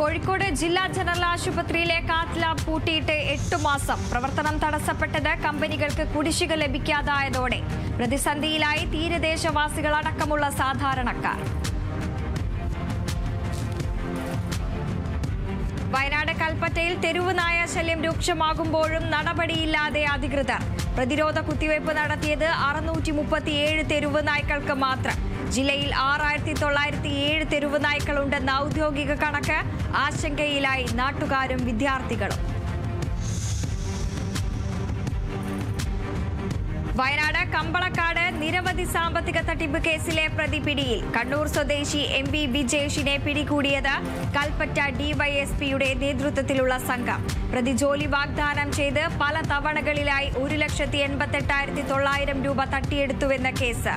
കോഴിക്കോട് ജില്ലാ ജനറൽ ആശുപത്രിയിലെ cath lab പൂട്ടിയിട്ട് 8 മാസം. പ്രവർത്തനം തടസ്സപ്പെട്ടത് കമ്പനികൾക്ക് കുടിശ്ശിക ലഭിക്കാതായതോടെ. പ്രതിസന്ധിയിലായി തീരദേശവാസികളടക്കമുള്ള സാധാരണക്കാർ. വയനാട് കൽപ്പറ്റയിൽ തെരുവ് നായ ശല്യം രൂക്ഷമാകുമ്പോഴും നടപടിയില്ലാതെ അധികൃതർ. പ്രതിരോധ കുത്തിവയ്പ് നടത്തിയത് 637 തെരുവ് നായ്ക്കൾക്ക് മാത്രം. ജില്ലയിൽ 6907 തെരുവ് നായ്ക്കളുണ്ടെന്ന ഔദ്യോഗിക കണക്ക്. ആശങ്കയിലായി നാട്ടുകാരും വിദ്യാർത്ഥികളും. വയനാട് കമ്പളക്കാട് നിരവധി സാമ്പത്തിക തട്ടിപ്പ് കേസിലെ പ്രതി പിടിയിൽ. കണ്ണൂർ സ്വദേശി MV വിജേഷിനെ പിടികൂടിയത് കൽപ്പറ്റ DYSPയുടെ നേതൃത്വത്തിലുള്ള സംഘം. പ്രതി ജോലി വാഗ്ദാനം ചെയ്ത് പല തവണകളിലായി 1,88,900 രൂപ തട്ടിയെടുത്തുവെന്ന കേസ്.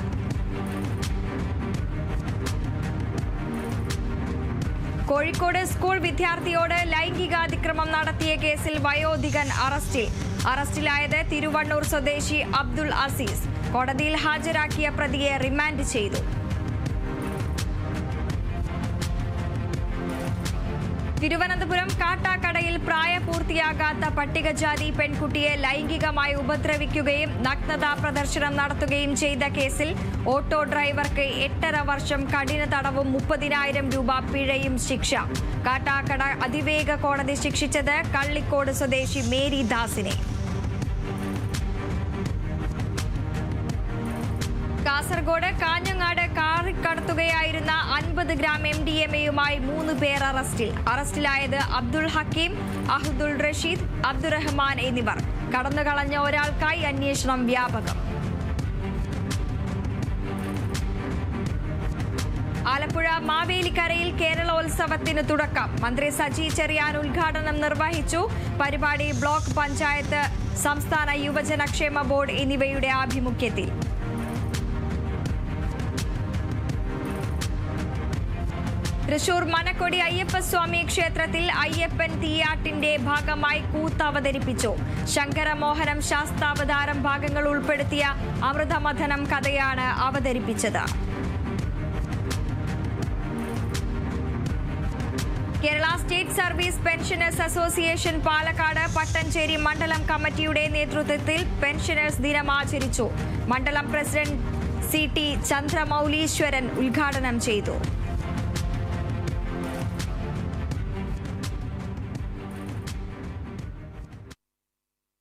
കോഴിക്കോട് സ്കൂൾ വിദ്യാർത്ഥിയോട് ലൈംഗികാതിക്രമം നടത്തിയ കേസിൽ വയോധികൻ അറസ്റ്റിൽ. അറസ്റ്റിലായത് തിരുവണ്ണൂർ സ്വദേശി അബ്ദുൾ അസീസ്. കോടതിയിൽ ഹാജരാക്കിയ പ്രതിയെ റിമാൻഡ് ചെയ്തു. തിരുവനന്തപുരം കാട്ടാക്കടയിൽ പ്രായപൂർത്തിയാകാത്ത പട്ടികജാതി പെൺകുട്ടിയെ ലൈംഗികമായി ഉപദ്രവിക്കുകയും നഗ്നതാ പ്രദർശനം നടത്തുകയും ചെയ്ത കേസിൽ ഓട്ടോ ഡ്രൈവർക്ക് 8.5 വർഷം കഠിന തടവും 30,000 രൂപ പിഴയും ശിക്ഷ. കാട്ടാക്കട അതിവേഗ കോടതി ശിക്ഷിച്ചത് കള്ളിക്കോട് സ്വദേശി മേരി ദാസിനെ. കാസർഗോഡ് കാഞ്ഞങ്ങാട് കാറിൽ കടത്തുകയായിരുന്ന 50 ഗ്രാം MDMA-യുമായി 3 പേർ അറസ്റ്റിൽ. അറസ്റ്റിലായത് അബ്ദുൾ ഹക്കീം, അഹ്ദുൾ റഷീദ്, അബ്ദുറഹ്മാൻ എന്നിവർ. കടന്നുകളഞ്ഞ ഒരാൾക്കായി അന്വേഷണം വ്യാപകം. ആലപ്പുഴ മാവേലിക്കരയിൽ കേരളോത്സവത്തിന് തുടക്കം. മന്ത്രി സജി ചെറിയാൻ ഉദ്ഘാടനം നിർവഹിച്ചു. പരിപാടി ബ്ലോക്ക് പഞ്ചായത്ത്, സംസ്ഥാന യുവജനക്ഷേമ ബോർഡ് എന്നിവയുടെ ആഭിമുഖ്യത്തിൽ. തൃശൂർ മനക്കൊടി അയ്യപ്പസ്വാമി ക്ഷേത്രത്തിൽ അയ്യപ്പൻ തീയാട്ടിന്റെ ഭാഗമായി കൂത്ത് അവതരിപ്പിച്ചു. ശങ്കരമോഹനം ശാസ്താവതാരം ഭാഗങ്ങൾ ഉൾപ്പെടുത്തിയ അമൃതമഥനം കഥയാണ് അവതരിപ്പിച്ചത്. Kerala state service pensioners association Palakkad Pattanchery മണ്ഡലം കമ്മിറ്റിയുടെ നേതൃത്വത്തിൽ പെൻഷനേഴ്സ് ദിനം ആചരിച്ചു. മണ്ഡലം പ്രസിഡന്റ് CT ചന്ദ്രമൗലീശ്വരൻ ഉദ്ഘാടനം ചെയ്തു.